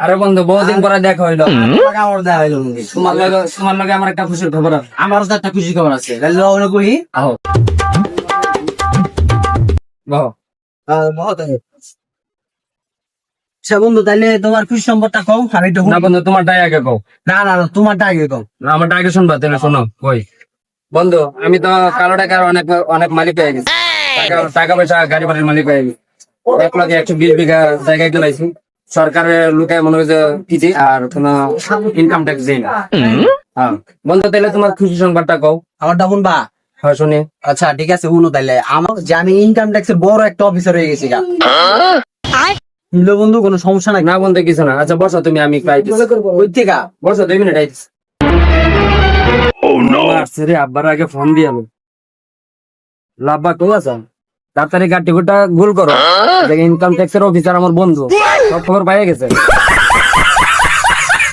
আরে বন্ধু বহুদিন পরে দেখা হইলো। আমার দেওয়া হইলো নাকি? তোমার লগে আমার একটা খুশির খবর আছে। আমারও তো একটা খুশি খবর আছে, তাহলে অনেক কহি। আহো বহ। বহুত আচ্ছা বন্ধু, তাহলে তোমার খুশি সম্পদটা কও, আমি একটু না বন্ধু তোমারটাই আগে কও। না না না, তোমারটা আগে কও। না, আমারটা আগে শুনবা, তাহলে শোনো কই। বন্ধু আমি তো কালো টাকার অনেক অনেক মালিক হয়ে গেছি। টাকা পয়সা গাড়ি বাড়ির মালিক হয়ে গেছি। 1,120 বিঘা জায়গায় গেলাইছি। সরকারের লোকে মনে হয়েছে কিছু আর কোন ইনকাম ট্যাক্স দেয় না। হ্যাঁ বন্ধু, তাহলে তোমার খুশি সংবাদটা কও। আমারটা শুনবা? হ্যাঁ শুনি। আচ্ছা ঠিক আছে, শুনো তাইলে। আমার যে আমি ইনকাম ট্যাক্সের বড় একটা অফিসার হয়ে গেছি গা। নিলো বন্ধু, কোনো সমস্যা নাই? না বন্ধু কিছু না। আচ্ছা বসো তুমি, আমি ওই থেকে বসো 2 মিনিট আইতেছি। রে আব্বার আগে ফোন দিয়ে আমি লাভবা তো আছে। তাড়াতাড়ি গাড়ি গোটা গোল করো। ইনকাম ট্যাক্সের অফিসার আমার বন্ধু সব খবর পাইয়া গেছে।